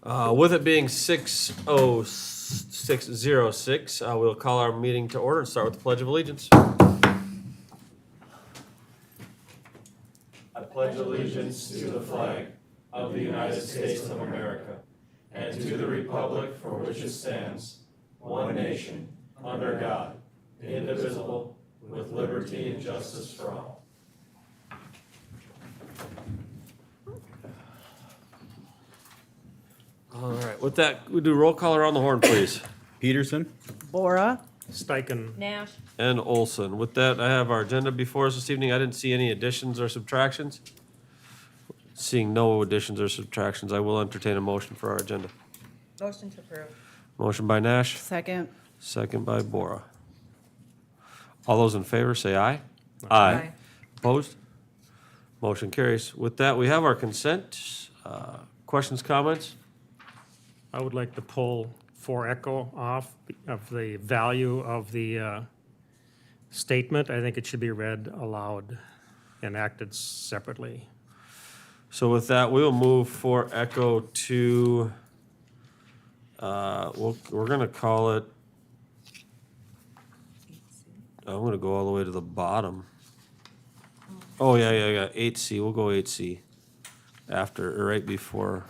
With it being 6:06, we'll call our meeting to order and start with the Pledge of Allegiance. I pledge allegiance to the flag of the United States of America and to the republic for which it stands, one nation, under God, indivisible, with liberty and justice for all. All right, with that, we do roll call around the horn, please. Peterson. Bora. Steichen. Nash. And Olson. With that, I have our agenda before us this evening. I didn't see any additions or subtractions. Seeing no additions or subtractions, I will entertain a motion for our agenda. Motion to approve. Motion by Nash, Second. second by Bora. All those in favor, say aye. Aye. Opposed? Motion carries. With that, we have our consent. Questions, comments? I would like to pull for echo off of the value of the statement. I think it should be read aloud and acted separately. So with that, we will move for echo to, we're gonna call it, I'm gonna go all the way to the bottom. Oh, yeah, 8C, we'll go 8C after, or right before,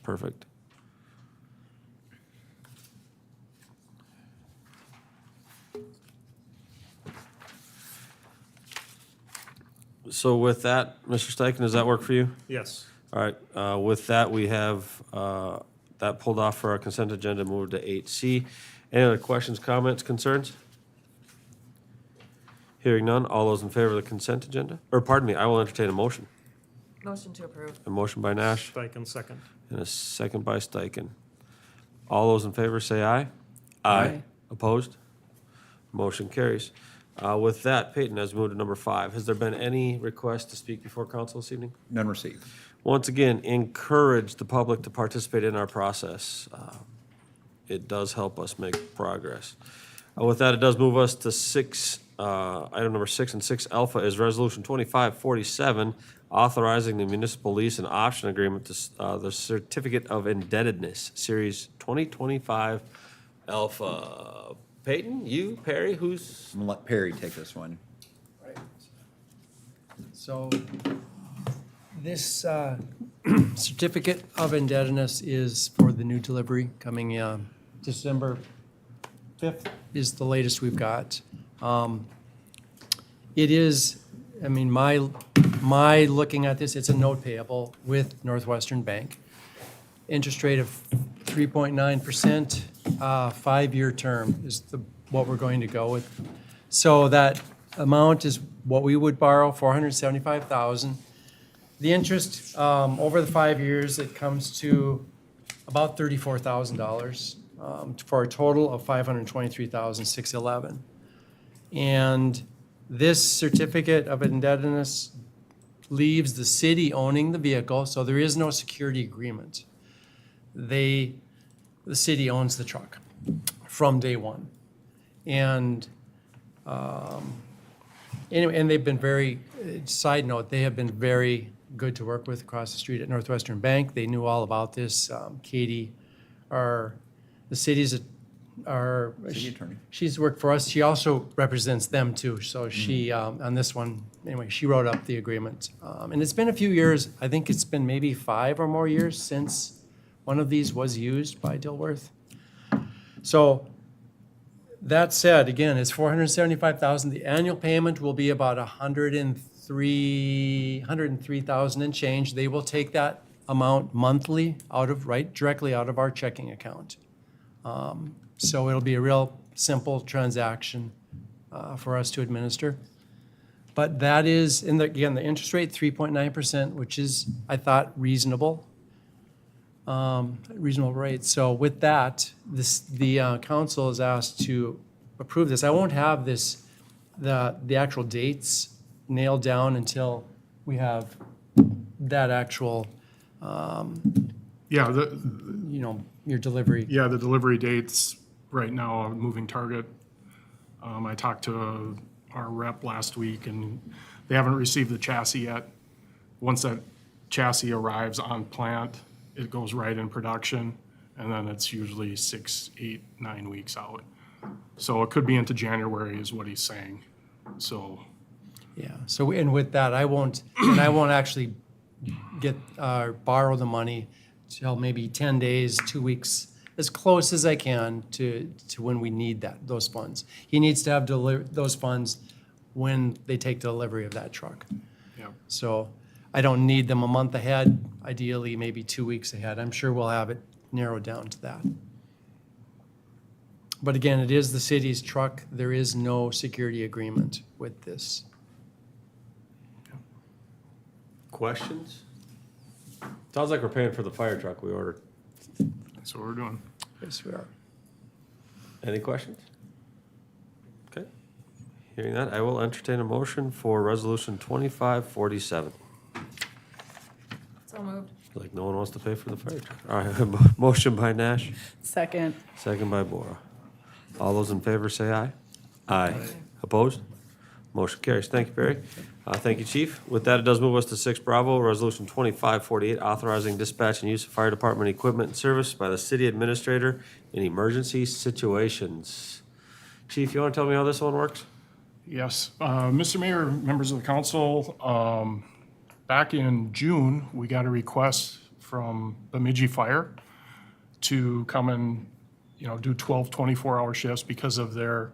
perfect. So with that, Mr. Steichen, does that work for you? Yes. All right, with that, we have that pulled off for our consent agenda, moved to 8C. Any other questions, comments, concerns? Hearing none, all those in favor of the consent agenda? Or pardon me, I will entertain a motion. Motion to approve. A motion by Nash Steichen, second. and a second by Steichen. All those in favor say aye. Aye. Opposed? Motion carries. With that, Peyton has moved to number 5. Has there been any request to speak before council this evening? None received. Once again, encourage the public to participate in our process. It does help us make progress. With that, it does move us to item number 6, and 6 alpha is Resolution 2547, authorizing the municipal lease and option agreement to the Certificate of Indebtedness, Series 2025 Alpha. Peyton, you, Perry, who's? I'm gonna let Perry take this one. Right. So this certificate of indebtedness is for the new delivery coming December 5th is the latest we've got. It is, I mean, my looking at this, it's a note payable with Northwestern Bank. Interest rate of 3.9%, 5-year term is what we're going to go with. So that amount is what we would borrow, $475,000. The interest over the 5 years, it comes to about $34,000 for a total of $523,611. And this certificate of indebtedness leaves the city owning the vehicle, so there is no security agreement. The city owns the truck from day one. And anyway, and they've been very, side note, they have been very good to work with across the street at Northwestern Bank. They knew all about this. Katie, the city's City attorney. she's worked for us. She also represents them too. So she, on this one, anyway, she wrote up the agreement. And it's been a few years. I think it's been maybe 5 or more years since one of these was used by Dilworth. So that said, again, it's $475,000. The annual payment will be about $103,000 and change. They will take that amount monthly directly out of our checking account. So it'll be a real simple transaction for us to administer. But that is, again, the interest rate, 3.9%, which is, I thought, reasonable rate. So with that, the council is asked to approve this. I won't have the actual dates nailed down until we have that actual, Yeah, your delivery. the delivery dates right now are a moving target. I talked to our rep last week and they haven't received the chassis yet. Once that chassis arrives on plant, it goes right in production, and then it's usually 6, 8, 9 weeks out. So it could be into January is what he's saying. So, Yeah, so, and with that, I won't actually get, borrow the money till maybe 10 days, 2 weeks, as close as I can to when we need those funds. He needs to have those funds when they take delivery of that truck. yeah. So I don't need them a month ahead, ideally maybe 2 weeks ahead. I'm sure we'll have it narrowed down to that. But again, it is the city's truck. There is no security agreement with this. Questions? Sounds like we're paying for the fire truck we ordered. That's what we're doing. Yes, we are. Any questions? Okay. Hearing that, I will entertain a motion for resolution 2547. So moved. Like no one wants to pay for the fire truck. All right, motion by Nash, Second. second by Bora. All those in favor say aye. Aye. Opposed? Motion carries. Thank you, Barry. Thank you, Chief. With that, it does move us to 6 Bravo, Resolution 2548, authorizing dispatch and use of fire department equipment and service by the city administrator in emergency situations. Chief, you want to tell me how this one works? Yes. Mr. Mayor, members of the council, back in June, we got a request from Bemidji Fire to come and, do 12, 24-hour shifts because of their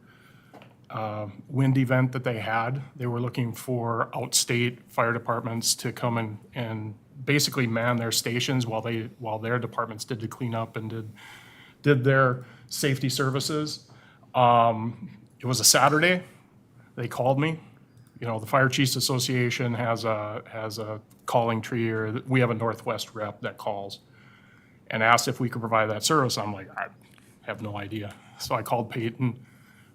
wind event that they had. They were looking for outstate fire departments to come and basically man their stations while their departments did the cleanup and did their safety services. It was a Saturday. They called me. The Fire Chiefs Association has a calling tree, or we have a Northwest rep that calls and asked if we could provide that service. I'm like, I have no idea. So I called Peyton.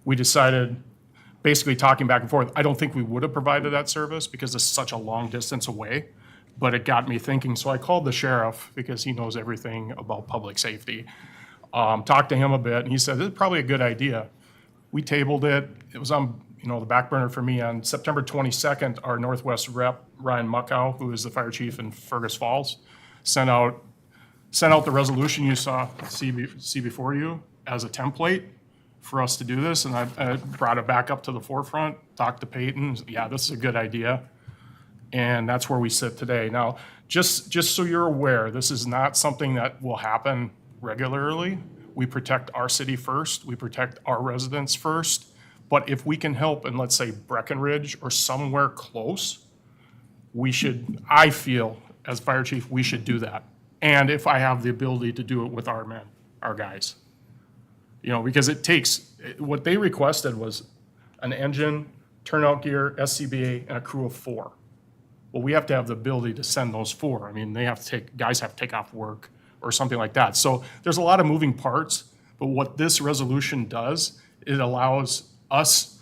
We decided, basically talking back and forth, I don't think we would have provided that service because it's such a long distance away, but it got me thinking. So I called the sheriff because he knows everything about public safety. Talked to him a bit, and he said, this is probably a good idea. We tabled it. It was on the back burner for me. On September 22nd, our Northwest rep, Ryan Muckow, who is the fire chief in Fergus Falls, sent out the resolution you see before you as a template for us to do this, and I brought it back up to the forefront, talked to Peyton, yeah, this is a good idea, and that's where we sit today. Now, just so you're aware, this is not something that will happen regularly. We protect our city first, we protect our residents first, but if we can help in, let's say, Breckenridge or somewhere close, I feel, as fire chief, we should do that. And if I have the ability to do it with our men, our guys. Because it takes, what they requested was an engine, turnout gear, SCBA, and a crew of 4. Well, we have to have the ability to send those 4. I mean, guys have to take off work or something like that. So there's a lot of moving parts, but what this resolution does, it allows us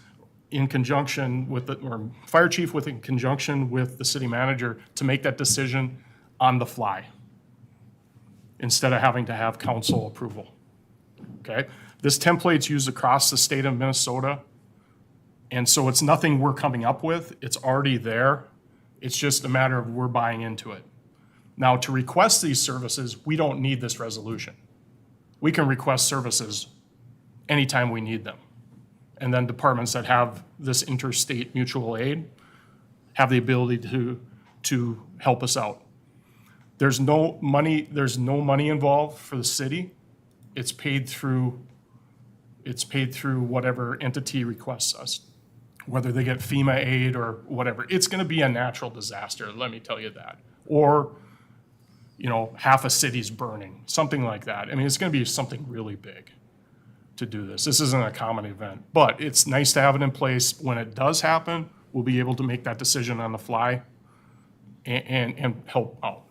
in conjunction with or fire chief in conjunction with the city manager to make that decision on the fly instead of having to have council approval. Okay? This template's used across the state of Minnesota, and so it's nothing we're coming up with. It's already there. It's just a matter of we're buying into it. Now, to request these services, we don't need this resolution. We can request services anytime we need them. And then departments that have this interstate mutual aid have the ability to help us out. There's no money involved for the city. It's paid through whatever entity requests us, whether they get FEMA aid or whatever. It's gonna be a natural disaster, let me tell you that. Or, half a city's burning, something like that. I mean, it's gonna be something really big to do this. This isn't a common event, but it's nice to have it in place. When it does happen, we'll be able to make that decision on the fly and help out.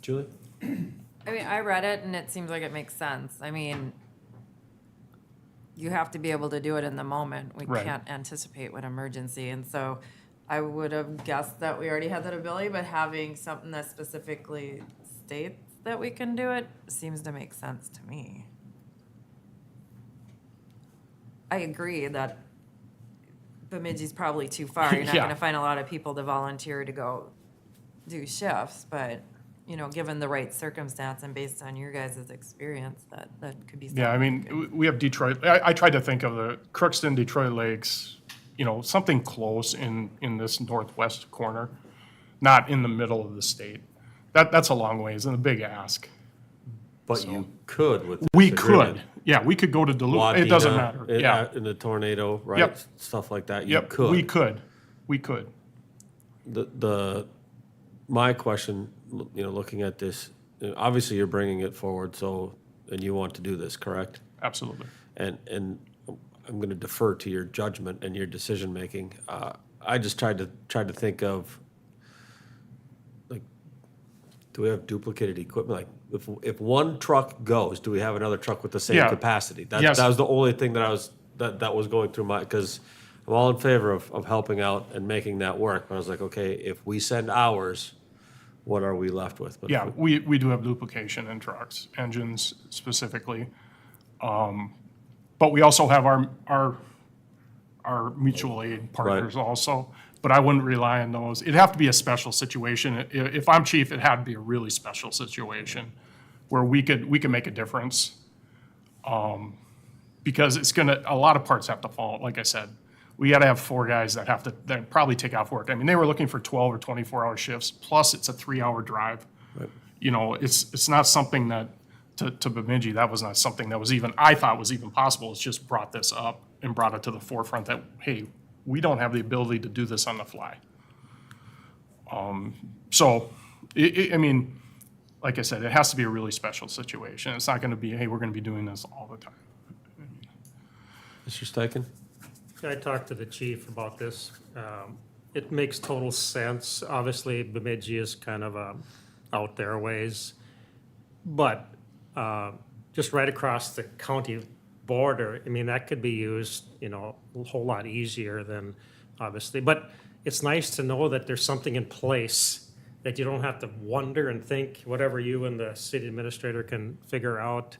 Julie? I mean, I read it and it seems like it makes sense. I mean, you have to be able to do it in the moment. We Right. can't anticipate what emergency. And so I would have guessed that we already had that ability, but having something that specifically states that we can do it seems to make sense to me. I agree that Bemidji's probably too far. You're not Yeah. gonna find a lot of people to volunteer to go do shifts, but, you know, given the right circumstance and based on your guys' experience, that could be something. Yeah, I we mean, could- we have Detroit, I tried to think of the Crookston, Detroit Lakes, you know, something close in this northwest corner, not in the middle of the state. That's a long ways and a big ask. But you could with this We agreement. could, yeah, we could go to Duluth, it doesn't Wadena, matter, yeah. In the tornado, right? Yep. Stuff like that, you Yep, could. we could. My question, you know, looking at this, you know, obviously you're bringing it forward, so, and you want to do this, correct? Absolutely. And I'm gonna defer to your judgment and your decision-making. I just tried to think of, like, do we have duplicated equipment? Like, if one truck goes, do we have another truck with the same Yeah. capacity? Yes. That was the only thing that was going through my, because I'm all in favor of helping out and making that work. But I was like, okay, if we send ours, what are we left with? But if Yeah, we do have duplication in trucks, engines specifically. But we also have our mutual aid partners also, but I wouldn't rely on those. It'd have to be a special situation. If I'm chief, it had to be a really special situation where we could make a difference. Because it's a lot of parts have to fall, like I said. We gotta have 4 guys that probably take off work. I mean, they were looking for 12 or 24-hour shifts, plus it's a 3-hour drive. You know, it's not something that, to Bemidji, that was not something that was even, I thought was even possible. It's just brought this up and brought it to the forefront that, hey, we don't have the ability to do this on the fly. So, I mean, like I said, it has to be a really special situation. It's not gonna be, hey, we're gonna be doing this all the time. Mr. Steichen? I talked to the chief about this. It makes total sense. Obviously, Bemidji is kind of out there ways. But just right across the county border, I mean, that could be used, you know, a whole lot easier than obviously. But it's nice to know that there's something in place that you don't have to wonder and think whatever you and the city administrator can figure out.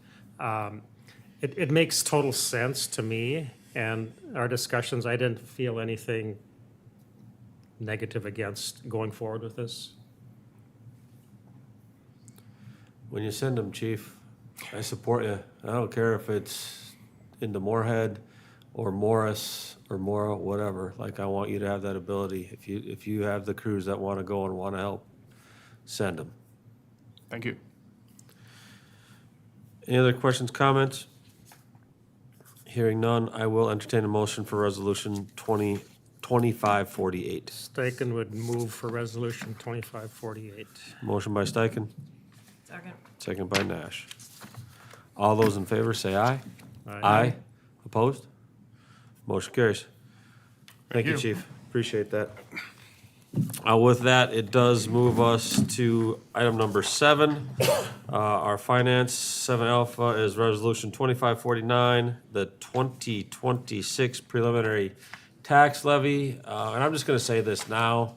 It makes total sense to me. And our discussions, I didn't feel anything negative against going forward with this. When you send them, chief, I support you. I don't care if it's into Moorhead or Morris or Mora, whatever. Like, I want you to have that ability. If you have the crews that want to go and want to help, send them. Thank you. Any other questions, comments? Hearing none, I will entertain a motion for resolution 2548. Steichen would move for resolution 2548. Motion by Steichen, Second. second by Nash. All those in favor say aye. Aye. Opposed? Motion carries. Thank you, you. chief. Appreciate that. With that, it does move us to item number 7. Our finance, 7 alpha, is resolution 2549, the 2026 preliminary tax levy. And I'm just gonna say this now,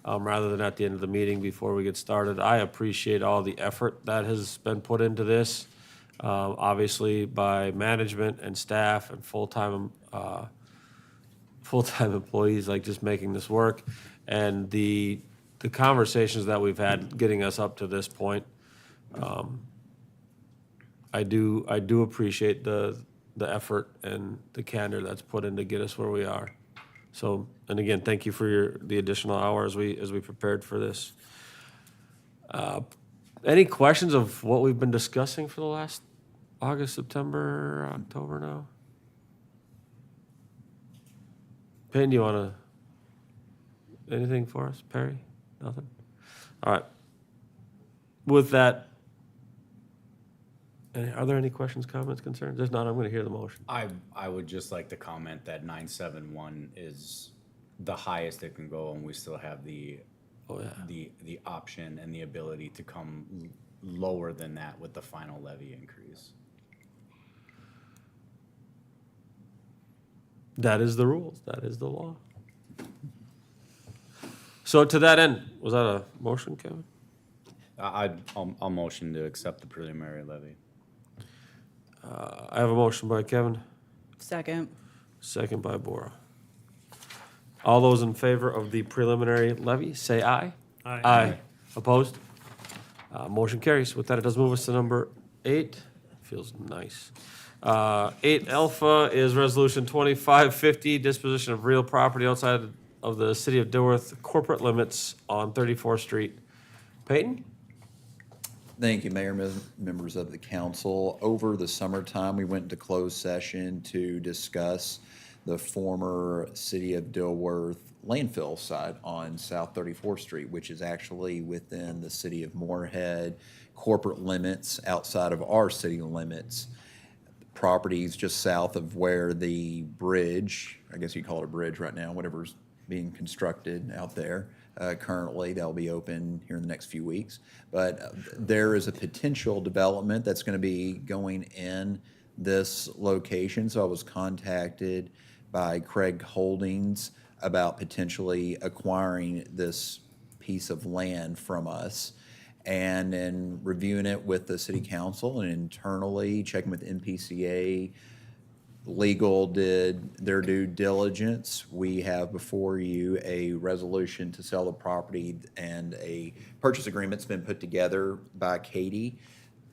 rather than at the end of the meeting before we get started. I appreciate all the effort that has been put into this, obviously by management and staff and full-time employees, like just making this work. And the conversations that we've had getting us up to this point, I do appreciate the effort and the candor that's put in to get us where we are. So, and again, thank you for the additional hour as we prepared for this. Any questions of what we've been discussing for the last August, September, October now? Payne, do you want to, anything for us? Perry? Nothing? All right. With that, are there any questions, comments, concerns? If not, I'm going to hear the motion. I would just like to comment that 971 is the highest it can go, and we still have the Oh, yeah. the option and the ability to come lower than that with the final levy increase. That is the rules. That is the law. So to that end, was that a motion, Kevin? I'll motion to accept the preliminary levy. I have a motion by Kevin, Second. second by Bora. All those in favor of the preliminary levy, say aye. Aye. Aye. Opposed? Motion carries. With that, it does move us to number 8. Feels nice. 8 alpha is resolution 2550, disposition of real property outside of the city of Dilworth corporate limits on 34th Street. Peyton? Thank you, Mayor, members of the council. Over the summertime, we went into closed session to discuss the former City of Dilworth landfill site on South 34th Street, which is actually within the City of Moorhead corporate limits outside of our city limits. Properties just south of where the bridge, I guess you call it a bridge right now, whatever's being constructed out there. Currently, that'll be open here in the next few weeks. But there is a potential development that's going to be going in this location. So I was contacted by Craig Holdings about potentially acquiring this piece of land from us. And then reviewing it with the city council and internally checking with MPCA. Legal did their due diligence. We have before you a resolution to sell the property, and a purchase agreement's been put together by Katie.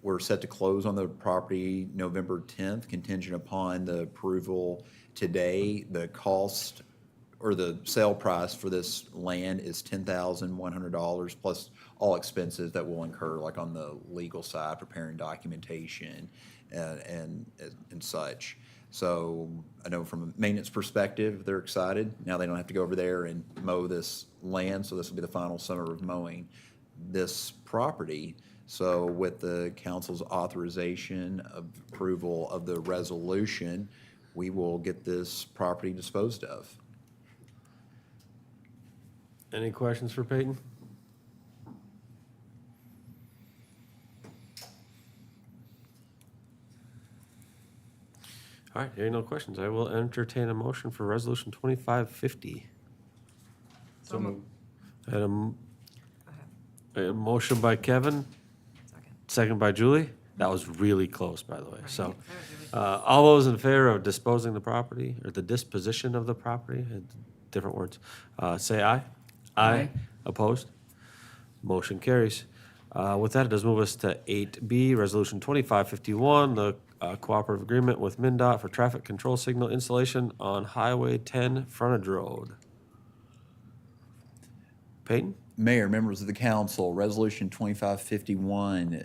We're set to close on the property November 10th, contingent upon the approval today. The cost or the sale price for this land is $10,100 plus all expenses that will incur, like on the legal side, preparing documentation and such. So I know from a maintenance perspective, they're excited. Now they don't have to go over there and mow this land, so this will be the final summer of mowing this property. So with the council's authorization of approval of the resolution, we will get this property disposed of. Any questions for Peyton? All right, hearing no questions, I will entertain a motion for resolution 2550. So moved. I had a motion by Kevin, Second. second by Julie. That was really close, by the way. So, all those in favor of disposing the property, or the disposition of the property, different words, say aye. Aye. Opposed? Motion carries. With that, it does move us to 8B, Resolution 2551, the cooperative agreement with MnDOT for traffic control signal installation on Highway 10 frontage road. Peyton? Mayor, members of the council, Resolution 2551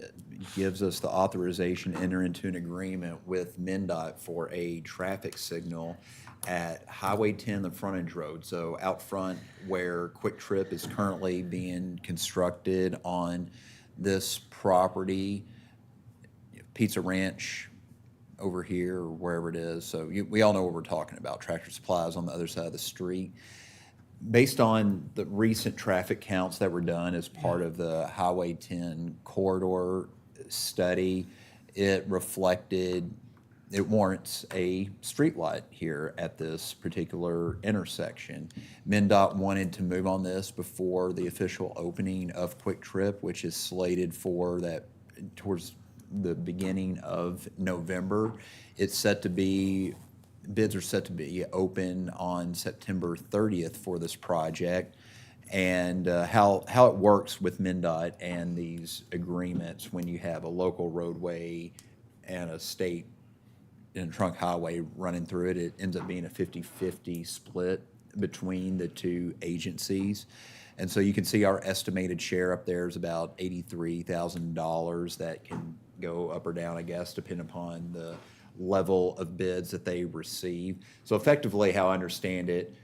gives us the authorization to enter into an agreement with MnDOT for a traffic signal at Highway 10, the frontage road. So out front where Quick Trip is currently being constructed on this property, Pizza Ranch over here or wherever it is. So we all know what we're talking about. Tractor Supply is on the other side of the street. Based on the recent traffic counts that were done as part of the Highway 10 corridor study, it warrants a streetlight here at this particular intersection. MnDOT wanted to move on this before the official opening of Quick Trip, which is slated for that towards the beginning of November. Bids are set to be open on September 30th for this project. And how it works with MnDOT and these agreements when you have a local roadway and a state and a trunk highway running through it, it ends up being a 50-50 split between the two agencies. And so you can see our estimated share up there is about $83,000 that can go up or down, I guess, depending upon the level of bids that they receive. So effectively, how I understand it,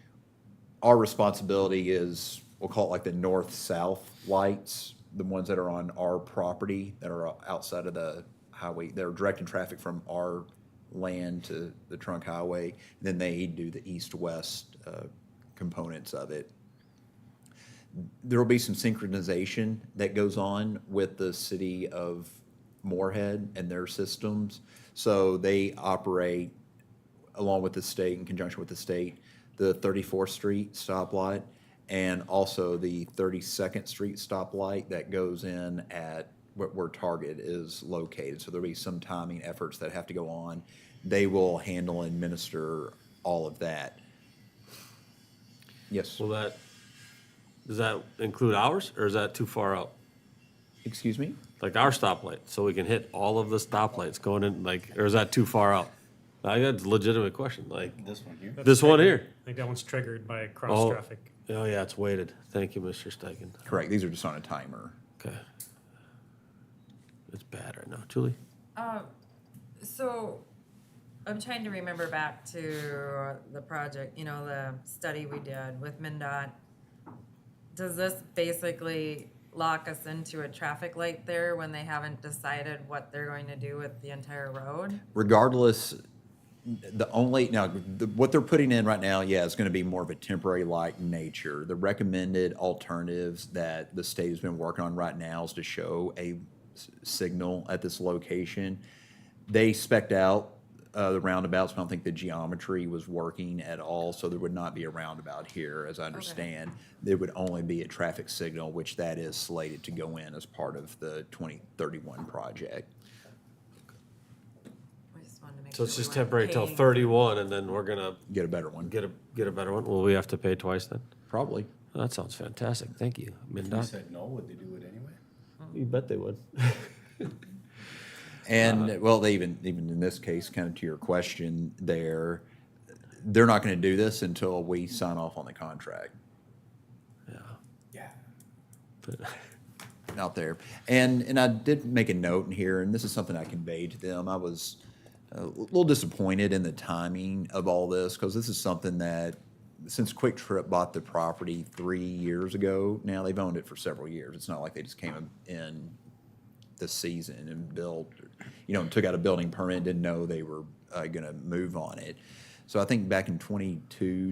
our responsibility is, we'll call it like the north-south lights, the ones that are on our property that are outside of the highway. They're directing traffic from our land to the trunk highway. Then they do the east-west components of it. There will be some synchronization that goes on with the city of Moorhead and their systems. So they operate along with the state, in conjunction with the state, the 34th Street stoplight and also the 32nd Street stoplight that goes in at where Target is located. So there'll be some timing efforts that have to go on. They will handle and administer all of that. Yes. Does that include ours, or is that too far out? Excuse me? Like our stoplight, so we can hit all of the stoplights going in, like, or is that too far out? I got a legitimate question, like, This one here? this one here. I think that one's triggered by Oh, cross-traffic. oh yeah, it's weighted. Thank you, Mr. Steichen. Correct, these are just on a timer. Okay. It's bad right now. Julie? So I'm trying to remember back to the project, you know, the study we did with MnDOT. Does this basically lock us into a traffic light there when they haven't decided what they're going to do with the entire road? Regardless, what they're putting in right now, yeah, is gonna be more of a temporary light nature. The recommended alternatives that the state has been working on right now is to show a signal at this location. They spec'd out the roundabouts, but I don't think the geometry was working at all, so there would not be a roundabout here, as I understand. There would only be a traffic signal, which that is slated to go in as part of the 2031 project. We just wanted to make So sure it's we just weren't temporary till paying- 31, and then we're gonna Get a better one? get a better one? Will we have to pay twice then? Probably. That sounds fantastic. Thank you, If we MnDOT. said no, would they do it anyway? You bet they would. And, well, they even in this case, kind of to your question there, they're not gonna do this until we sign off on the contract Yeah. Yeah. But- out there. And I did make a note in here, and this is something I conveyed to them. I was a little disappointed in the timing of all this, because this is something that, since Quick Trip bought the property 3 years ago, now they've owned it for several years. It's not like they just came in this season and built, took out a building permit, didn't know they were gonna move on it. So I think back in 22,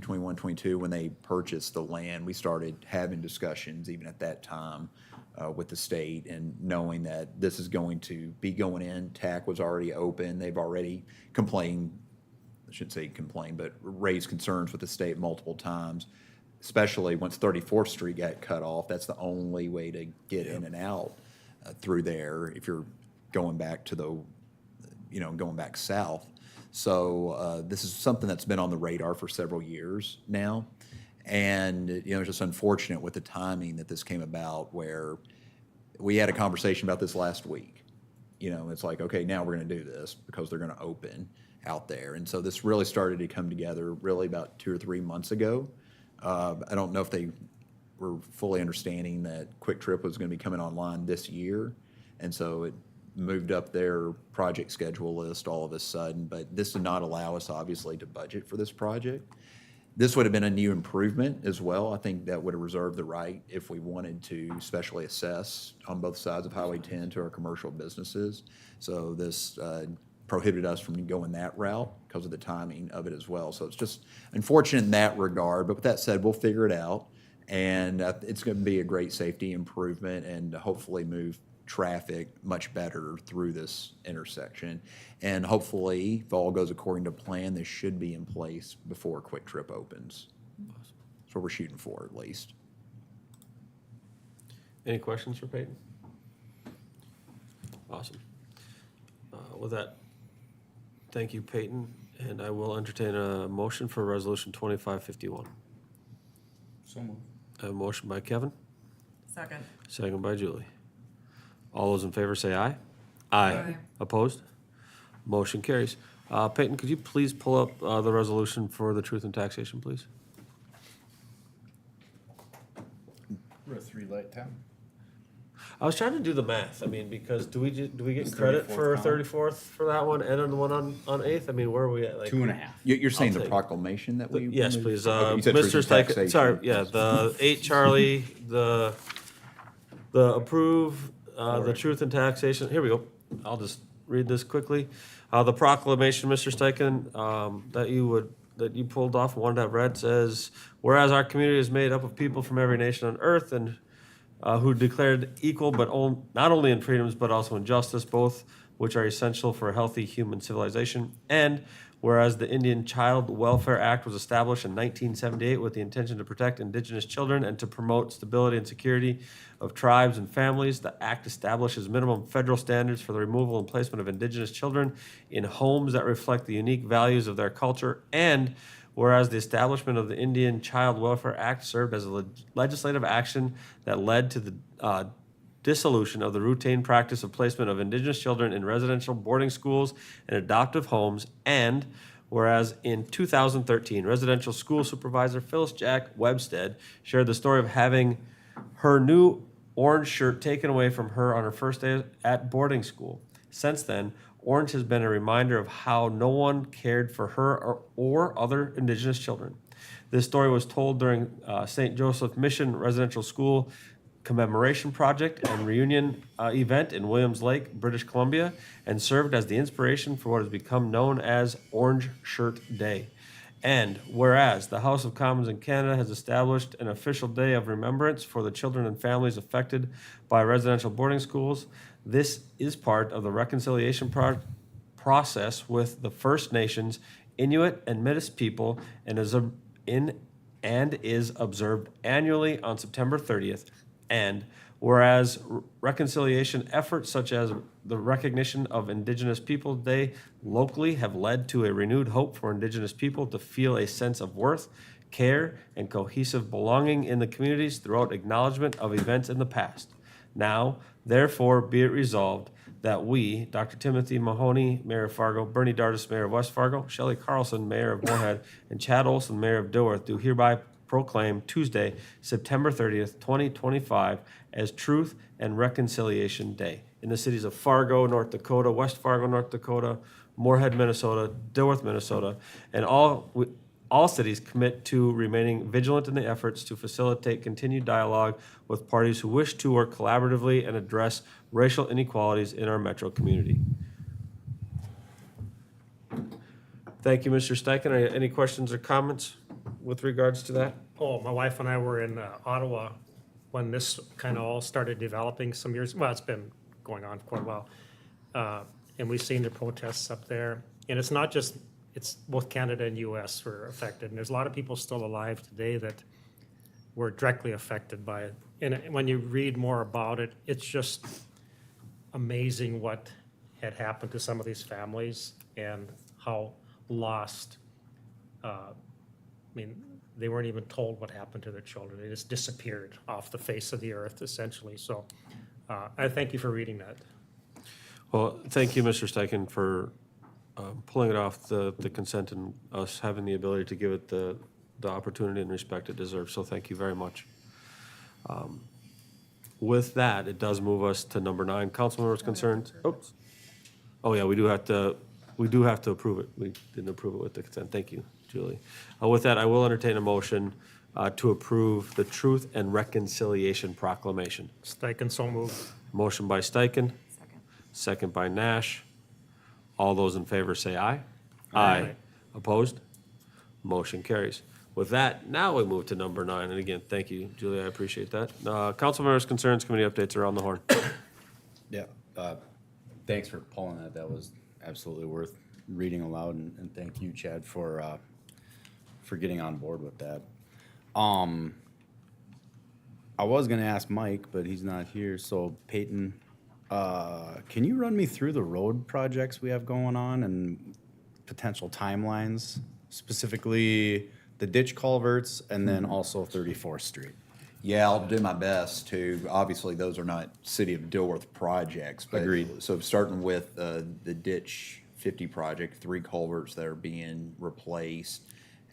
when they purchased the land, we started having discussions even at that time with the state, and knowing that this is going to be going in. TAC was already open. They've already complained, I shouldn't say complained, but raised concerns with the state multiple times, especially once 34th Street got cut off. That's the only way to get in and out through there if you're going back to going back south. So this is something that's been on the radar for several years now. And, it's just unfortunate with the timing that this came about, where we had a conversation about this last week. It's like, okay, now we're going to do this because they're going to open out there. And so this really started to come together really about 2 or 3 months ago. I don't know if they were fully understanding that Quick Trip was going to be coming online this year. And so it moved up their project schedule list all of a sudden. But this did not allow us, obviously, to budget for this project. This would have been a new improvement as well. I think that would have reserved the right, if we wanted to, specially assess on both sides of Highway 10 to our commercial businesses. So this prohibited us from going that route because of the timing of it as well. So it's just unfortunate in that regard. But with that said, we'll figure it out. And it's going to be a great safety improvement, and hopefully move traffic much better through this intersection. And hopefully, if all goes according to plan, this should be in place before Quick Trip opens. That's what we're shooting for, at least. Any questions for Peyton? Awesome. With that, thank you, Peyton, and I will entertain a motion for Resolution 2551. So moved. I have a motion by Kevin, Second. second by Julie. All those in favor say aye. Aye. Opposed? Motion carries. Peyton, could you please pull up the resolution for the truth and taxation, please? We're a 3-light town. I was trying to do the math. I mean, because do we get It's credit 34th for column. 34th for that one and on the one on 8th? I mean, where are we at? Like, 2.5. You're saying I'll the take- proclamation that we? Yes, removed? please. Okay, you said truth Mr. and Steichen, taxation. sorry, yeah, the 8 Charlie, the approve, the truth and taxation, here we go. I'll just read this quickly. The proclamation, Mr. Steichen, that you pulled off and wanted to have read says, whereas our community is made up of people from every nation on earth and who declared equal, but not only in freedoms, but also in justice, both which are essential for a healthy human civilization. And whereas the Indian Child Welfare Act was established in 1978 with the intention to protect indigenous children and to promote stability and security of tribes and families, the act establishes minimum federal standards for the removal and placement of indigenous children in homes that reflect the unique values of their culture. And whereas the establishment of the Indian Child Welfare Act served as a legislative action that led to the dissolution of the routine practice of placement of Indigenous children in residential boarding schools and adoptive homes, and whereas in 2013, residential school supervisor Phyllis Jack Webstead shared the story of having her new orange shirt taken away from her on her first day at boarding school. Since then, orange has been a reminder of how no one cared for her or other Indigenous children. This story was told during St. Joseph Mission Residential School commemoration project and reunion event in Williams Lake, British Columbia, and served as the inspiration for what has become known as Orange Shirt Day. And whereas the House of Commons in Canada has established an official day of remembrance for the children and families affected by residential boarding schools, this is part of the reconciliation process with the First Nations, Inuit, and Métis people, and is observed annually on September 30th. And whereas reconciliation efforts such as the recognition of Indigenous People Day locally have led to a renewed hope for Indigenous people to feel a sense of worth, care, and cohesive belonging in the communities throughout acknowledgement of events in the past. Now, therefore, be it resolved that we, Dr. Timothy Mahoney, Mayor of Fargo, Bernie Dardis, Mayor of West Fargo, Shelley Carlson, Mayor of Moorhead, and Chad Olson, Mayor of Dilworth, do hereby proclaim Tuesday, September 30th, 2025 as Truth and Reconciliation Day in the cities of Fargo, North Dakota, West Fargo, North Dakota, Moorhead, Minnesota, Dilworth, Minnesota, and all cities commit to remaining vigilant in the efforts to facilitate continued dialogue with parties who wish to work collaboratively and address racial inequalities in our metro community. Thank you, Mr. Steichen. Any questions or comments with regards to that? Oh, my wife and I were in Ottawa when this kind of all started developing some years, well, it's been going on for quite a while. And we've seen the protests up there. And it's not just, it's both Canada and US were affected. And there's a lot of people still alive today that were directly affected by it. And when you read more about it, it's just amazing what had happened to some of these families and how lost, I mean, they weren't even told what happened to their children. They just disappeared off the face of the earth, essentially. So I thank you for reading that. Well, thank you, Mr. Steichen, for pulling it off the consent and us having the ability to give it the opportunity and respect it deserves. So thank you very much. With that, it does move us to number 9. Council members' concerns. Oops. Oh, yeah, we do have to approve it. We didn't approve it with the consent. Thank you, Julie. With that, I will entertain a motion to approve the Truth and Reconciliation Proclamation. Steichen, so moved. Motion by Steichen, Second. second by Nash. All those in favor say aye. Aye. Opposed? Motion carries. With that, now we move to number 9. And again, thank you, Julie, I appreciate that. Council members' concerns, committee updates are on the horn. Yeah, thanks for pulling that. That was absolutely worth reading aloud, and thank you, Chad, for getting on board with that. I was gonna ask Mike, but he's not here, so Peyton, can you run me through the road projects we have going on and potential timelines, specifically the ditch culverts and then also 34th Street? Yeah, I'll do my best to. Obviously, those are not City of Dilworth projects. But Agreed. So starting with the Ditch 50 project, 3 culverts that are being replaced.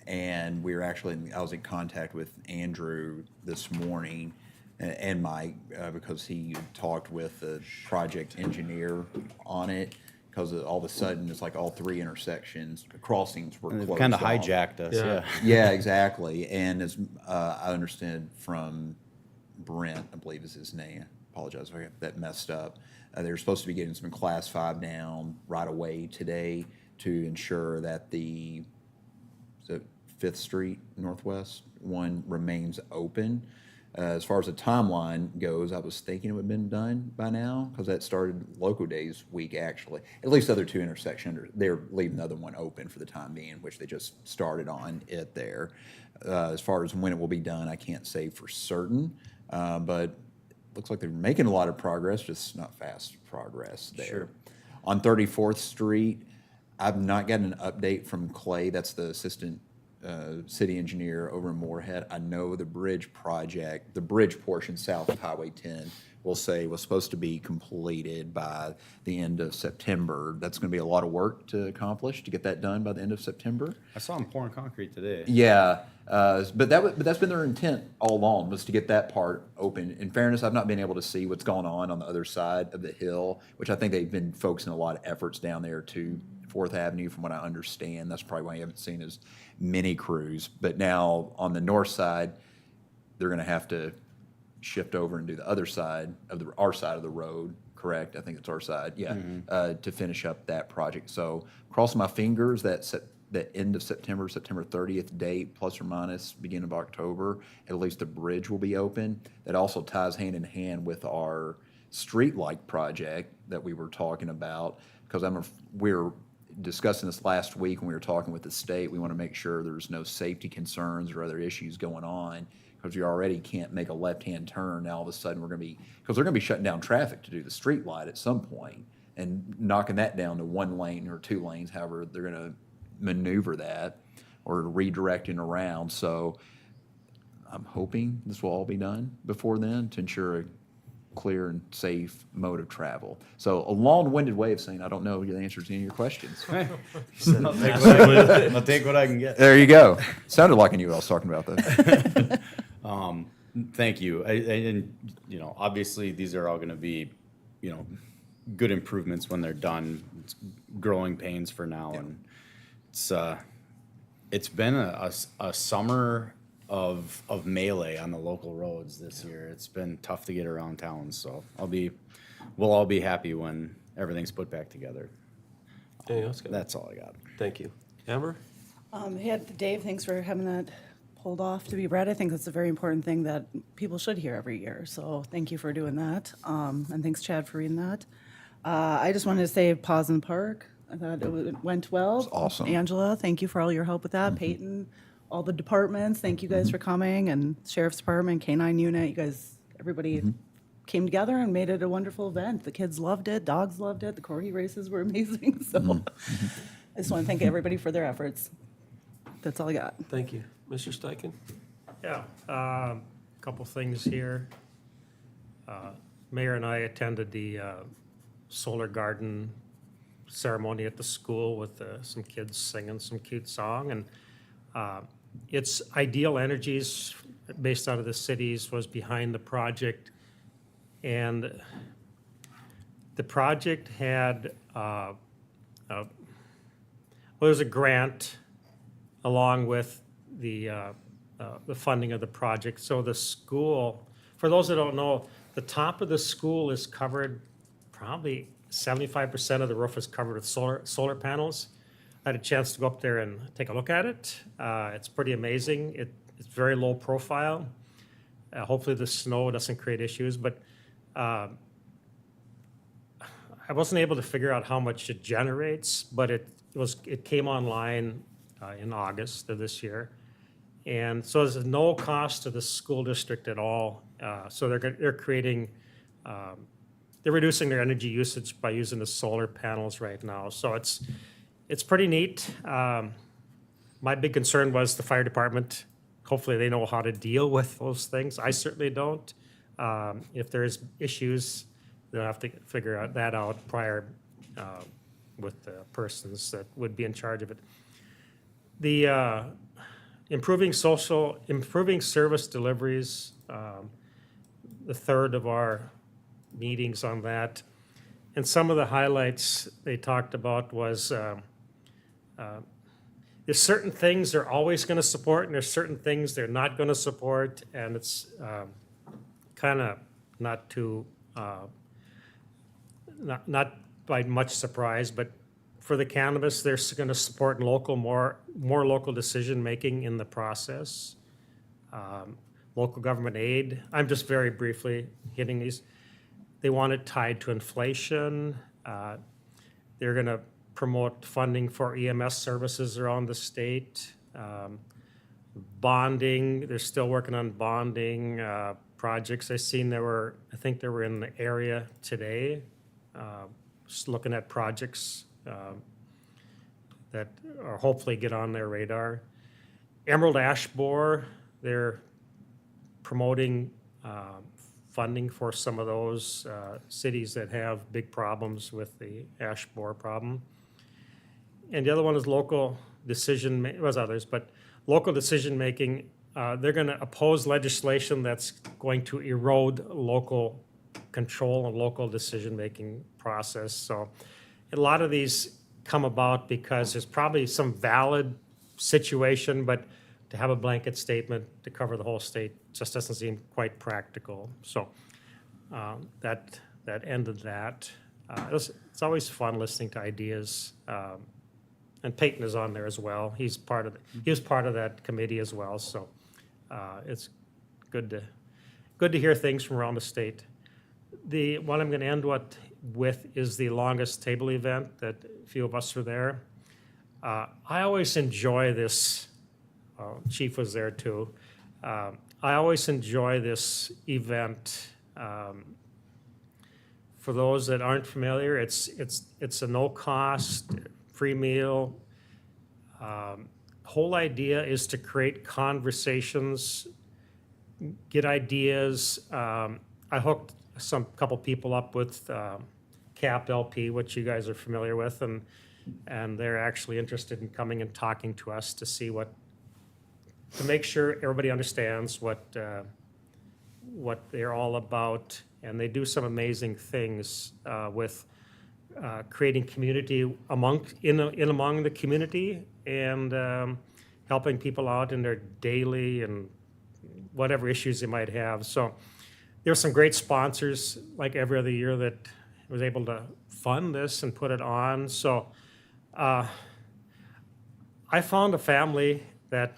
And we were actually, I was in contact with Andrew this morning and Mike because he talked with the project engineer on it. Because all of a sudden, it's like all 3 intersections, crossings were closed off. Kind of hijacked us, yeah. Yeah, exactly. And as I understand from Brent, I believe is his name, apologize if I got that messed up. They were supposed to be getting some class 5 down right away today to ensure that the 5th Street Northwest one remains open. As far as the timeline goes, I was thinking it would have been done by now because that started Loco Days week, actually. At least the other 2 intersections, they're leaving the other one open for the time being, which they just started on it there. As far as when it will be done, I can't say for certain, but it looks like they're making a lot of progress, just not fast progress there. Sure. On 34th Street, I've not gotten an update from Clay. That's the assistant city engineer over in Moorhead. I know the bridge project, the bridge portion south of Highway 10 we'll say, was supposed to be completed by the end of September. That's going to be a lot of work to accomplish, to get that done by the end of September. I saw them pouring concrete today. Yeah, but that's been their intent all along, was to get that part open. In fairness, I've not been able to see what's going on the other side of the hill, which I think they've been focusing a lot of efforts down there to Fourth Avenue, from what I understand. That's probably why you haven't seen as many crews. But now on the north side, they're going to have to shift over and do the other side of our side of the road, correct? I think it's our side, yeah, to finish up that project. So crossing my fingers that end of September, September 30th date, plus or minus beginning of October, at least the bridge will be open. That also ties hand in hand with our street light project that we were talking about, because we're discussing this last week when we were talking with the state. We want to make sure there's no safety concerns or other issues going on, because we already can't make a left-hand turn. Now all of a sudden because they're going to be shutting down traffic to do the street light at some point and knocking that down to 1 lane or 2 lanes, however they're going to maneuver that, or redirecting around. So I'm hoping this will all be done before then to ensure a clear and safe mode of travel. So a long-winded way of saying I don't know the answers to any of your questions. I'll take what I can get. There you go. Sounded like I knew what I was talking about, though. Thank you. And, obviously, these are all going to be, good improvements when they're done. It's growing pains for now, and it's been a summer of melee on the local roads this year. It's been tough to get around town, so we'll all be happy when everything's put back together. Anything else, Kevin? That's all I got. Thank you. Amber? Yeah, Dave, thanks for having that pulled off to be read. I think that's a very important thing that people should hear every year. So thank you for doing that. And thanks, Chad, for reading that. I just wanted to say pause in the park. I thought it went well. It was awesome. Angela, thank you for all your help with that. Peyton, all the departments, thank you guys for coming. And Sheriff's Department, K-9 unit, you guys, everybody came together and made it a wonderful event. The kids loved it, dogs loved it, the corgi races were amazing. So I just want to thank everybody for their efforts. That's all I got. Thank you. Mr. Steichen? Yeah, couple things here. Mayor and I attended the solar garden ceremony at the school with some kids singing some cute song. And it's Ideal Energies, based out of the cities, was behind the project. And the project had, well, there's a grant along with the funding of the project. So the school, for those that don't know, the top of the school is covered, probably 75% of the roof is covered with solar panels. I had a chance to go up there and take a look at it. It's pretty amazing. It's very low profile. Hopefully the snow doesn't create issues, but I wasn't able to figure out how much it generates, but it came online in August of this year. And so there's no cost to the school district at all. So they're creating, they're reducing their energy usage by using the solar panels right now. So it's pretty neat. My big concern was the fire department. Hopefully they know how to deal with those things. I certainly don't. If there's issues, they'll have to figure that out prior with the persons that would be in charge of it. The improving service deliveries, the third of our meetings on that. And some of the highlights they talked about was there's certain things they're always going to support, and there's certain things they're not going to support, and it's kind of not too, not by much surprise, but for the cannabis, they're going to support more local decision-making in the process. Local government aid, I'm just very briefly hitting these. They want it tied to inflation. They're going to promote funding for EMS services around the state. Bonding, they're still working on bonding projects. I think they were in the area today, just looking at projects that are hopefully get on their radar. Emerald ash borer, they're promoting funding for some of those cities that have big problems with the ash borer problem. And the other one is local decision, was others, but local decision-making, they're gonna oppose legislation that's going to erode local control and local decision-making process. So a lot of these come about because there's probably some valid situation, but to have a blanket statement to cover the whole state just doesn't seem quite practical. So that ended that. It's always fun listening to ideas. And Peyton is on there as well. He was part of that committee as well. So it's good to hear things from around the state. The one I'm going to end with is the longest table event that a few of us were there. I always enjoy this. Chief was there too. I always enjoy this event. For those that aren't familiar, it's a no-cost, free meal. Whole idea is to create conversations, get ideas. I hooked couple people up with CAP LP, which you guys are familiar with, and they're actually interested in coming and talking to us to see to make sure everybody understands what they're all about. And they do some amazing things with creating community among the community and helping people out in their daily and whatever issues they might have. So there were some great sponsors, like every other year, that was able to fund this and put it on. So I found a family that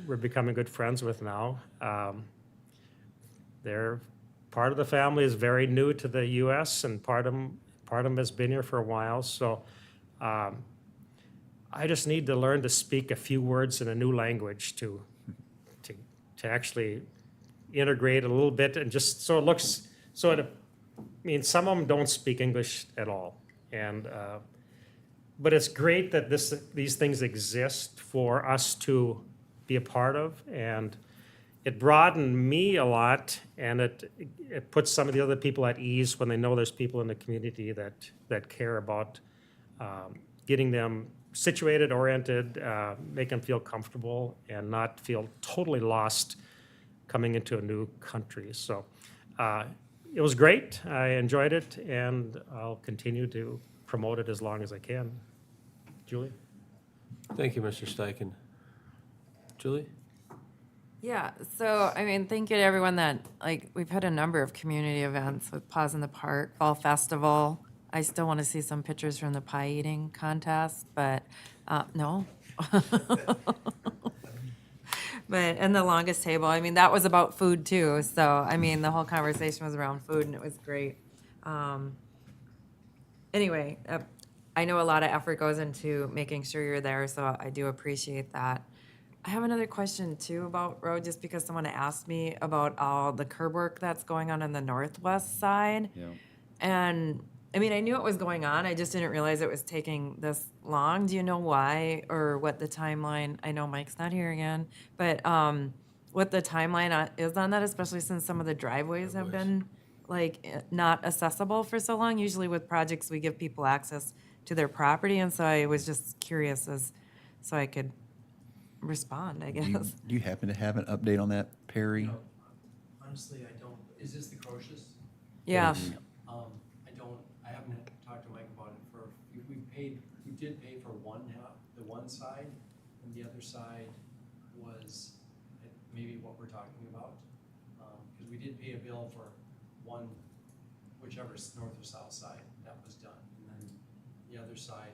we're becoming good friends with now. They're part of the family is very new to the U.S. and part of them has been here for a while. So I just need to learn to speak a few words in a new language to actually integrate a little bit, and just so it looks I mean, some of them don't speak English at all, and but it's great that these things exist for us to be a part of, and it broadened me a lot, and it puts some of the other people at ease when they know there's people in the community that care about getting them situated, oriented, make them feel comfortable, and not feel totally lost coming into a new country. So it was great. I enjoyed it, and I'll continue to promote it as long as I can. Julie? Thank you, Mr. Steichen. Julie? Yeah, so, I mean, thank you to everyone we've had a number of community events with Paws in the Park, Fall Festival. I still want to see some pictures from the pie eating contest, but, no. But, and the longest table, I mean, that was about food too. So, I mean, the whole conversation was around food and it was great. Anyway, I know a lot of effort goes into making sure you're there, so I do appreciate that. I have another question too about road, just because someone asked me about all the curb work that's going on the northwest side. Yeah. And I mean, I knew it was going on. I just didn't realize it was taking this long. Do you know why or what the timeline? I know Mike's not here again, but what the timeline is on that, especially since some of the driveways have been not accessible for so long. Usually with projects, we give people access to their property, and so I was just curious so I could respond, I guess. Do you happen to have an update on that, Perry? No, honestly, I don't. Is this the Crocious? Yeah. I haven't talked to Mike about it we did pay for the one side, and the other side was maybe what we're talking about. Because we did pay a bill for one, whichever's north or south side, that was done. And then the other side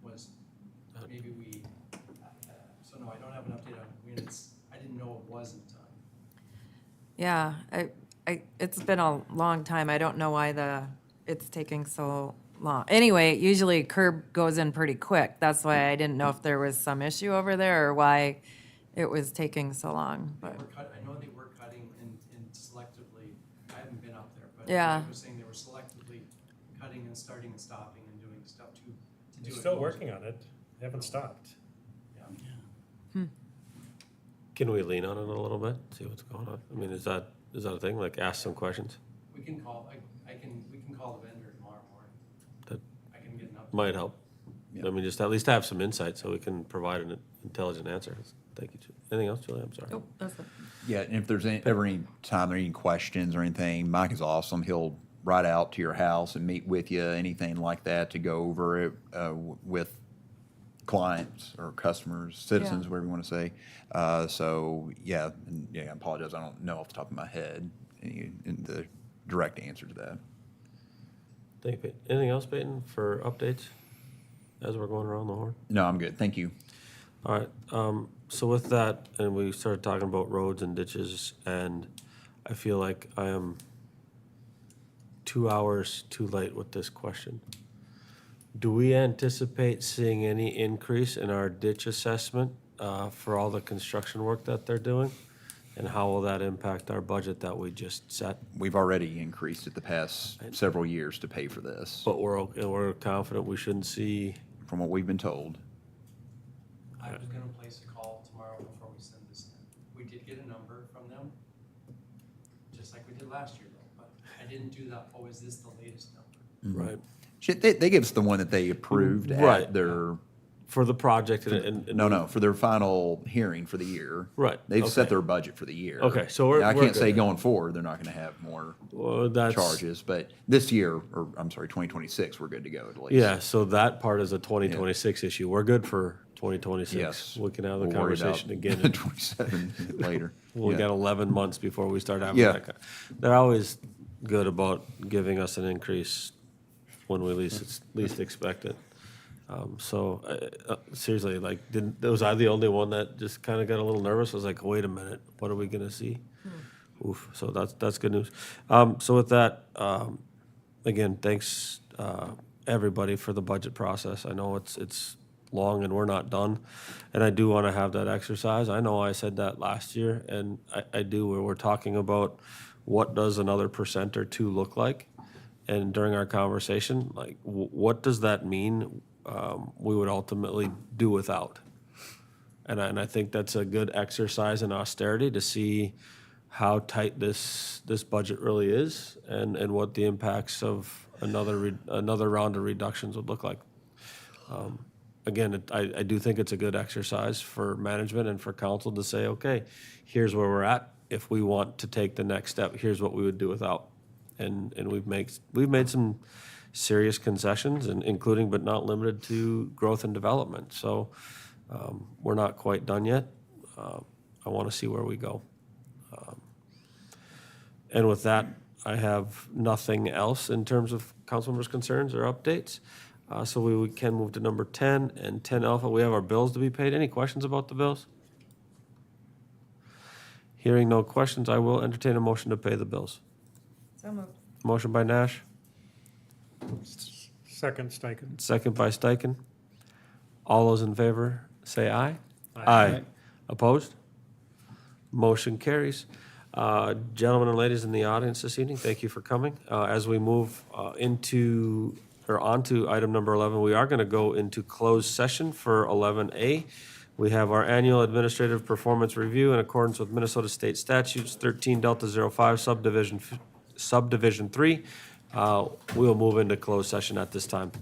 was, maybe so no, I don't have an update on when I didn't know it wasn't done. Yeah, it's been a long time. I don't know why it's taking so long. Anyway, usually curb goes in pretty quick. That's why I didn't know if there was some issue over there or why it was taking so long. But I know they were cutting and selectively, I haven't been up there, but Yeah. I was saying they were selectively cutting and starting and stopping and doing stuff to do They're it. still working on it. They haven't stopped. Can we lean on it a little bit, see what's going on? I mean, is that Is that a thing? Like ask some questions? We can call, we can call the vendor tomorrow morning. That I can get an update. might help. I mean, just at least have some insight so we can provide an intelligent answer. Thank you, Julie. Anything else, Julie? I'm sorry. Nope, that's it. Yeah, and if there's ever any time there are any questions or anything, Mike is awesome. He'll ride out to your house and meet with you, anything like that, to go over it with clients or customers, citizens, Yeah. whatever you want to say. So yeah, and yeah, I apologize. I don't know off the top of my head the direct answer to that. Thank you, Peyton. Anything else, Peyton, for updates as we're going around the horn? No, I'm good. Thank you. All right, so with that, and we started talking about roads and ditches, and I feel like I am 2 hours too late with this question. Do we anticipate seeing any increase in our ditch assessment for all the construction work that they're doing? And how will that impact our budget that we just set? We've already increased it the past several years to pay for this, But we're confident we shouldn't see, from what we've been told. I was gonna place a call tomorrow before we send this in. We did get a number from them, just like we did last year though, but I didn't do that, oh, is this the latest number? right, Shit, they give us the one that they approved Right. at their, for the project and. no, for their final hearing for the year. Right, They've set okay. their budget for the year. Okay, so we're- Now, I we're can't say good. going forward, they're not gonna have more Well, that's. charges, but this year, or I'm sorry, 2026, we're good to go at least. Yeah, so that part is a 2026 issue. We're good for 2026. Yes. We can have the We'll worry about conversation again. in- 27 later. We Yeah. got 11 months before we start having Yeah. that. They're always good about giving us an increase when we least expect it. So seriously, like, was I the only one that just kind of got a little nervous? I was like, wait a minute, what are we gonna see? Oof, so that's good news. So with that, again, thanks, everybody for the budget process. I know it's long and we're not done. And I do want to have that exercise. I know I said that last year, and I do, where we're talking about what does another % or two look like? And during our conversation, like, what does that mean we would ultimately do without? And I think that's a good exercise in austerity to see how tight this budget really is and what the impacts of another round of reductions would look like. Again, I do think it's a good exercise for management and for council to say, okay, here's where we're at. If we want to take the next step, here's what we would do without. And we've made some serious concessions, and including but not limited to growth and development. So we're not quite done yet. I want to see where we go. And with that, I have nothing else in terms of council members' concerns or updates. So we can move to number 10 and 10 alpha. We have our bills to be paid. Any questions about the bills? Hearing no questions, I will entertain a motion to pay the bills. So moved. Motion by Nash, Second, Steichen. second by Steichen. All those in favor, say aye. Aye. Opposed? Motion carries. Gentlemen and ladies in the audience this evening, thank you for coming. As we move onto item number 11, we are going to go into closed session for 11A. We have our annual administrative performance review in accordance with Minnesota State Statutes 13 Delta 05 Subdivision 3. We'll move into closed session at this time.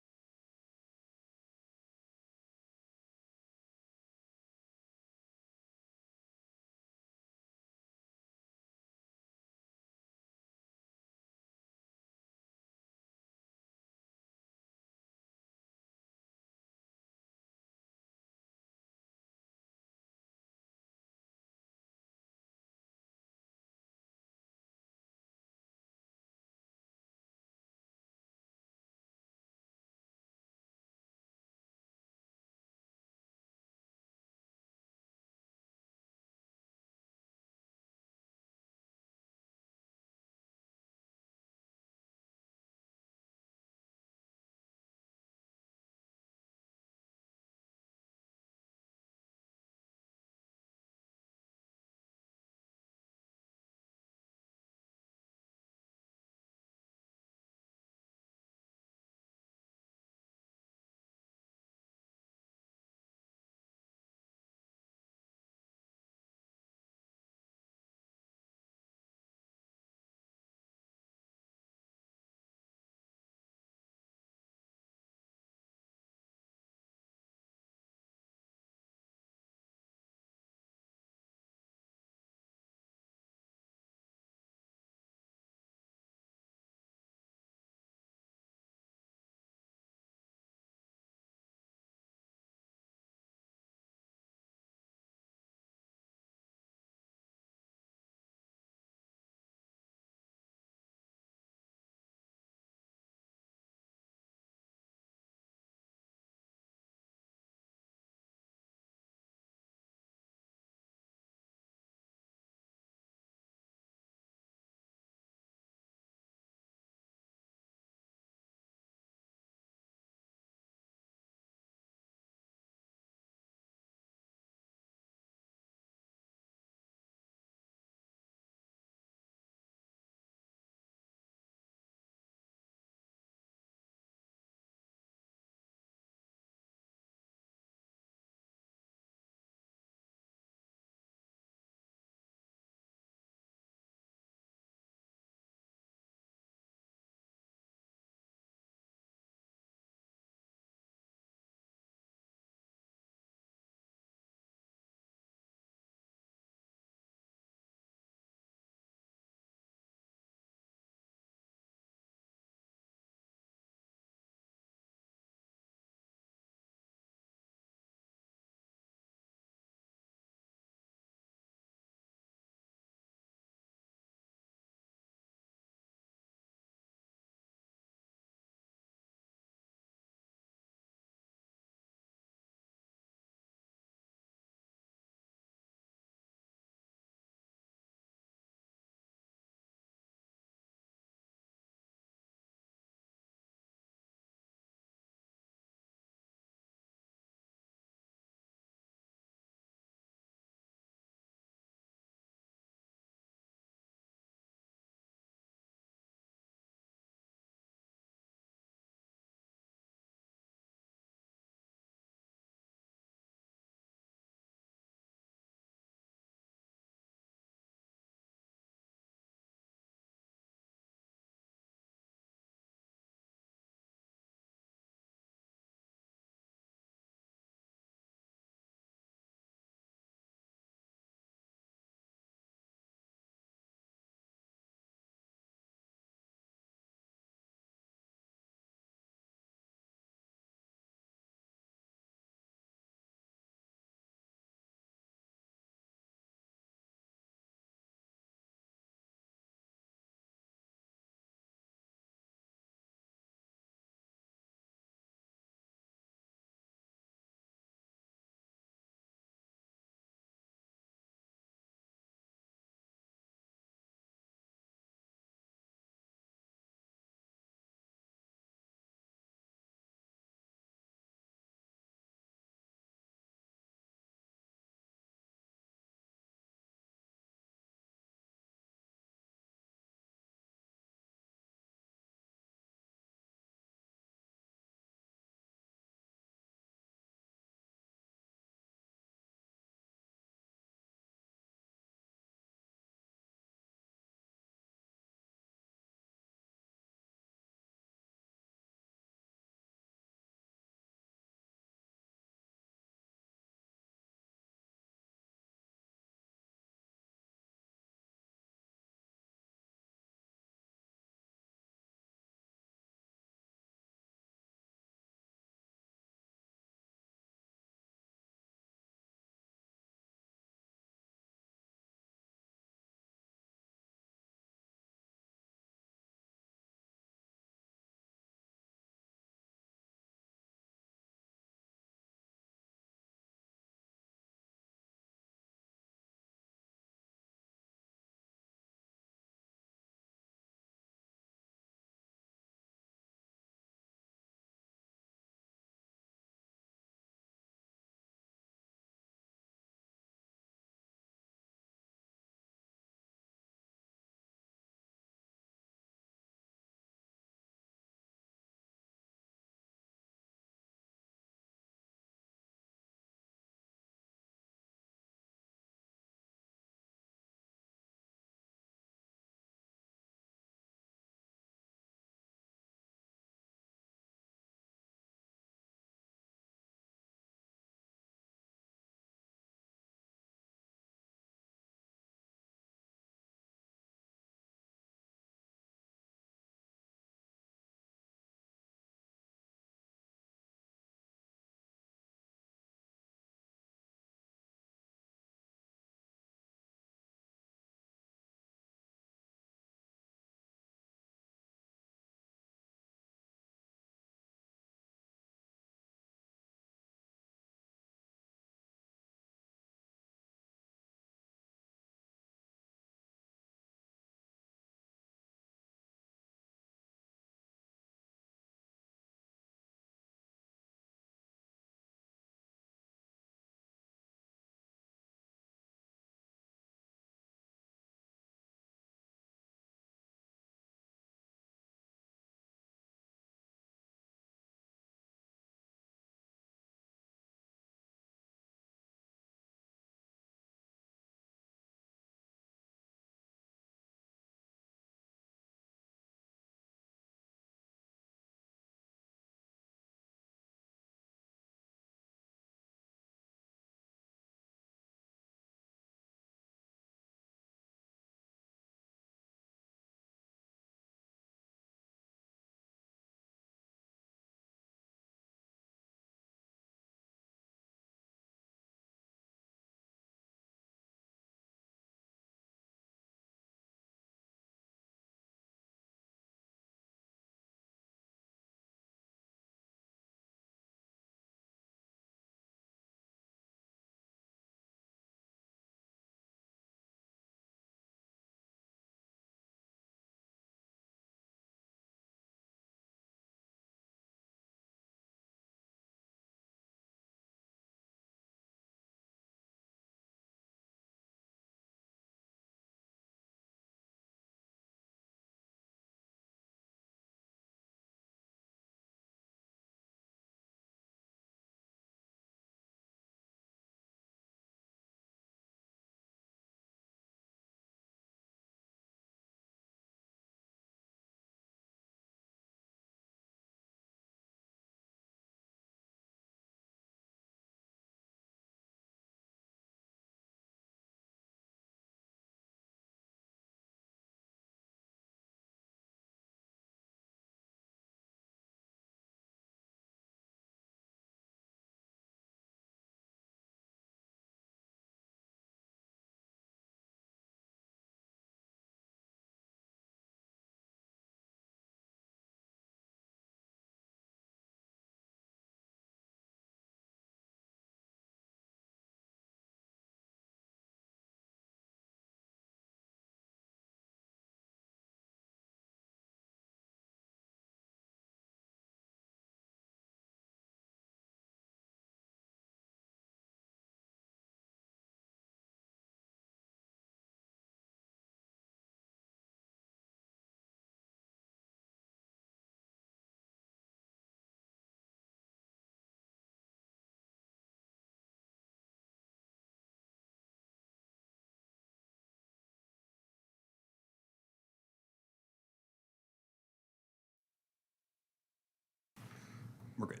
We're good.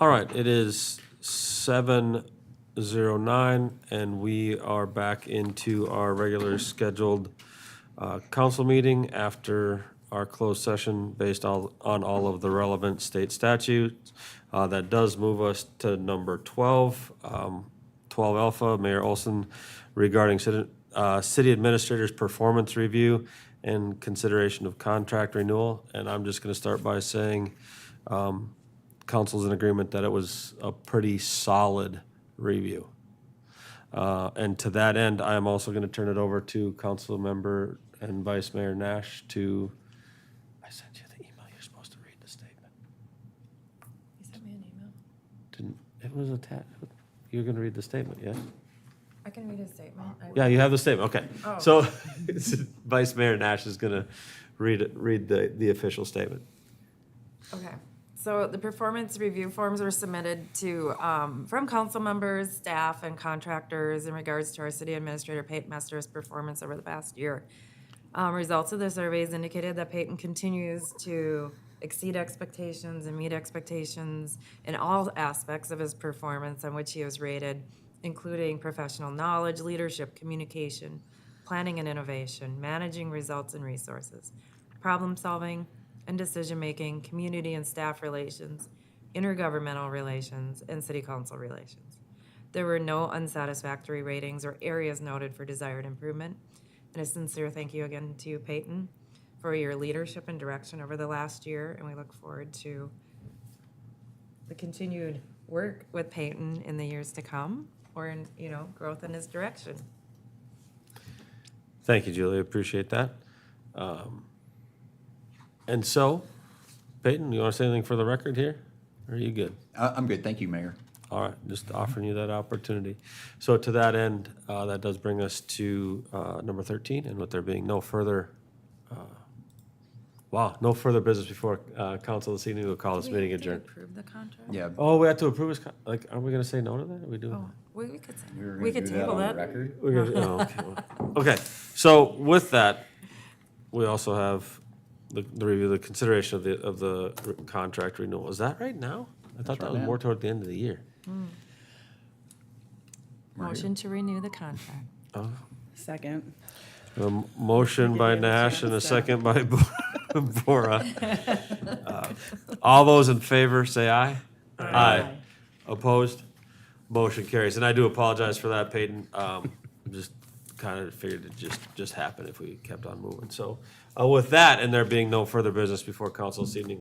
All right, it is 7:09, and we are back into our regular scheduled council meeting after our closed session based on all of the relevant state statutes. That does move us to number 12, 12 Alpha, Mayor Olson, regarding city administrator's performance review and consideration of contract renewal. And I'm just going to start by saying, council's in agreement that it was a pretty solid review. And to that end, I am also going to turn it over to Council Member and Vice Mayor Nash to, I sent you the email, you're supposed to read the statement. You sent me an email. Didn't, it was attached, you're going to read the statement, yes? I can read his statement. Yeah, you have the statement, okay. Oh. So Vice Mayor Nash is going to read the official statement. Okay, so the performance review forms were submitted to, from council members, staff, and contractors in regards to our city administrator Peyton Mester's performance over the past year. Results of the surveys indicated that Peyton continues to exceed expectations and meet expectations in all aspects of his performance on which he was rated, including professional knowledge, leadership, communication, planning and innovation, managing results and resources, problem solving and decision-making, community and staff relations, intergovernmental relations, and city council relations. There were no unsatisfactory ratings or areas noted for desired improvement. And a sincere thank you again to you, Peyton, for your leadership and direction over the last year, and we look forward to the continued work with Peyton in the years to come, or in, growth in his direction. Thank you, Julie, appreciate that. And so, Peyton, you want to say anything for the record here? Or are you good? I'm good. Thank you, Mayor. All right, just offering you that opportunity. So to that end, that does bring us to number 13, and with there being no further, no further business before council this evening, we'll call this meeting adjourned. Approve the contract? Yeah. Oh, we have to approve his, are we gonna say no to that? Are we doing? Oh, we could say, were we gonna could do table on the that. record. We're gonna, oh, okay, well, okay, so with that, we also have the review, the consideration of the contract renewal. Is that right now? I thought that right was now. more toward the end of the year. Motion to renew the contract. Second. A motion by Nash and a second by Bora. All those in favor, say aye. Aye. Opposed? Motion carries. And I do apologize for that, Peyton. Just kind of figured it just happen if we kept on moving. So with that, and there being no further business before council this evening,